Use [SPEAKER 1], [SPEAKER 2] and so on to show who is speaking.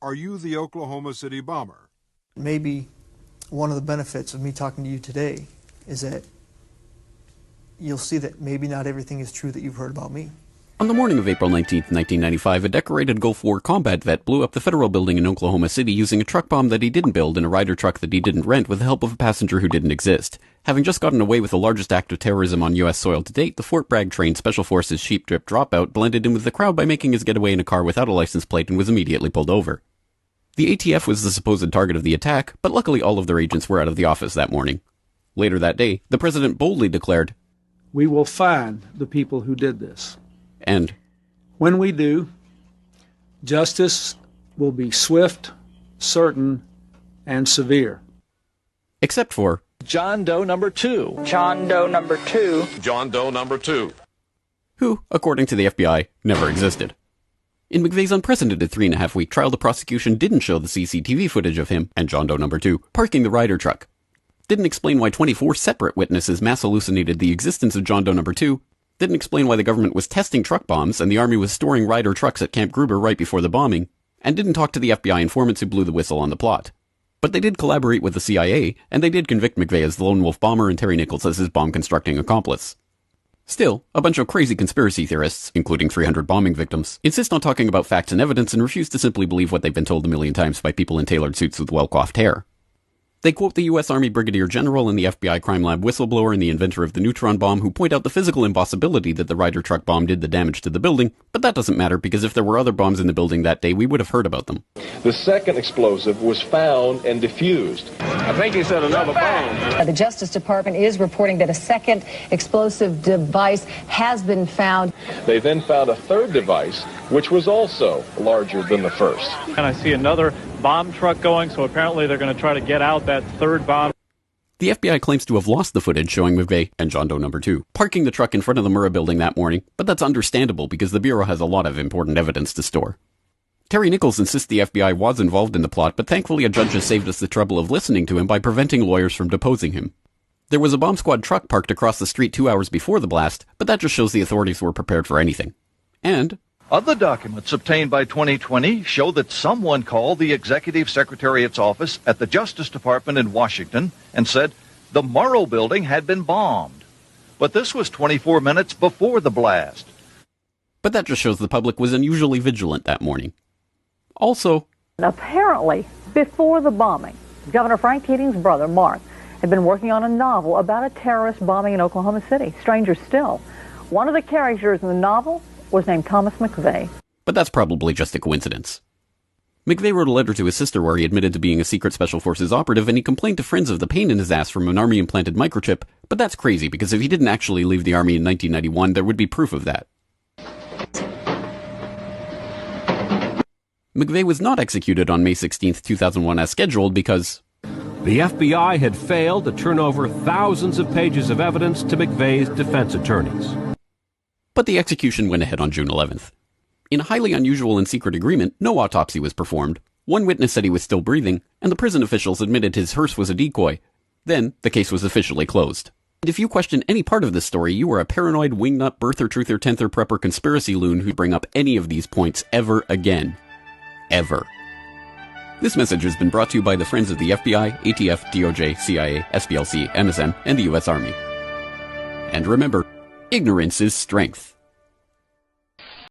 [SPEAKER 1] Are you the Oklahoma City bomber?
[SPEAKER 2] Maybe one of the benefits of me talking to you today is that you'll see that maybe not everything is true that you've heard about me.
[SPEAKER 3] On the morning of April 19, 1995, a decorated Gulf War combat vet blew up the federal building in Oklahoma City using a truck bomb that he didn't build in a Ryder truck that he didn't rent with the help of a passenger who didn't exist. Having just gotten away with the largest act of terrorism on U.S. soil to date, the Fort Bragg-trained Special Forces Sheep Drip Dropout blended in with the crowd by making his getaway in a car without a license plate and was immediately pulled over. The ATF was the supposed target of the attack, but luckily all of their agents were out of the office that morning. Later that day, the president boldly declared,
[SPEAKER 4] "We will find the people who did this.
[SPEAKER 3] And
[SPEAKER 4] when we do, justice will be swift, certain, and severe."
[SPEAKER 3] Except for
[SPEAKER 5] John Doe number 2.
[SPEAKER 6] John Doe number 2.
[SPEAKER 7] John Doe number 2.
[SPEAKER 3] Who, according to the FBI, never existed. In McVeigh's unprecedented 3.5-week trial, the prosecution didn't show the CCTV footage of him and John Doe number 2 parking the Ryder truck. Didn't explain why 24 separate witnesses mass hallucinated the existence of John Doe number 2. Didn't explain why the government was testing truck bombs and the Army was storing Ryder trucks at Camp Gruber right before the bombing, and didn't talk to the FBI informants who blew the whistle on the plot. But they did collaborate with the CIA, and they did convict McVeigh as the lone wolf bomber and Terry Nichols as his bomb-constructing accomplice. Still, a bunch of crazy conspiracy theorists, including 300 bombing victims, insist on talking about facts and evidence and refuse to simply believe what they've been told a million times by people in tailored suits with well-coiffed hair. They quote the U.S. Army Brigadier General and the FBI crime lab whistleblower and the inventor of the neutron bomb who point out the physical impossibility that the Ryder truck bomb did the damage to the building, but that doesn't matter because if there were other bombs in the building that day, we would have heard about them.
[SPEAKER 8] The second explosive was found and defused.
[SPEAKER 7] I think he said another bomb.
[SPEAKER 9] The Justice Department is reporting that a second explosive device has been found.
[SPEAKER 8] They then found a third device, which was also larger than the first.
[SPEAKER 10] And I see another bomb truck going, so apparently they're going to try to get out that third bomb.
[SPEAKER 3] The FBI claims to have lost the footage showing McVeigh and John Doe number 2 parking the truck in front of the Murrah building that morning, but that's understandable because the Bureau has a lot of important evidence to store. Terry Nichols insists the FBI was involved in the plot, but thankfully a judge has saved us the trouble of listening to him by preventing lawyers from deposing him. There was a bomb squad truck parked across the street 2 hours before the blast, but that just shows the authorities were prepared for anything. And
[SPEAKER 5] other documents obtained by 2020 show that someone called the Executive Secretariat's office at the Justice Department in Washington and said the Murrah building had been bombed. But this was 24 minutes before the blast.
[SPEAKER 3] But that just shows the public was unusually vigilant that morning. Also,
[SPEAKER 11] apparently, before the bombing, Governor Frank Keating's brother, Mark, had been working on a novel about a terrorist bombing in Oklahoma City. Stranger still, one of the characters in the novel was named Thomas McVeigh.
[SPEAKER 3] But that's probably just a coincidence. McVeigh wrote a letter to his sister where he admitted to being a secret Special Forces operative, and he complained to friends of the pain in his ass from an Army-implanted microchip, but that's crazy because if he didn't actually leave the Army in 1991, there would be proof of that. McVeigh was not executed on May 16, 2001 as scheduled because
[SPEAKER 12] the FBI had failed to turn over thousands of pages of evidence to McVeigh's defense attorneys.
[SPEAKER 3] But the execution went ahead on June 11th. In a highly unusual and secret agreement, no autopsy was performed. One witness said he was still breathing, and the prison officials admitted his hearse was a decoy. Then, the case was officially closed. And if you question any part of this story, you are a paranoid, wingnut, birther, truther, tenther, prepper, conspiracy loon who'd bring up any of these points ever again. Ever. This message has been brought to you by the friends of the FBI, ATF, DOJ, CIA, SPLC, MSM, and the U.S. Army. And remember, ignorance is strength.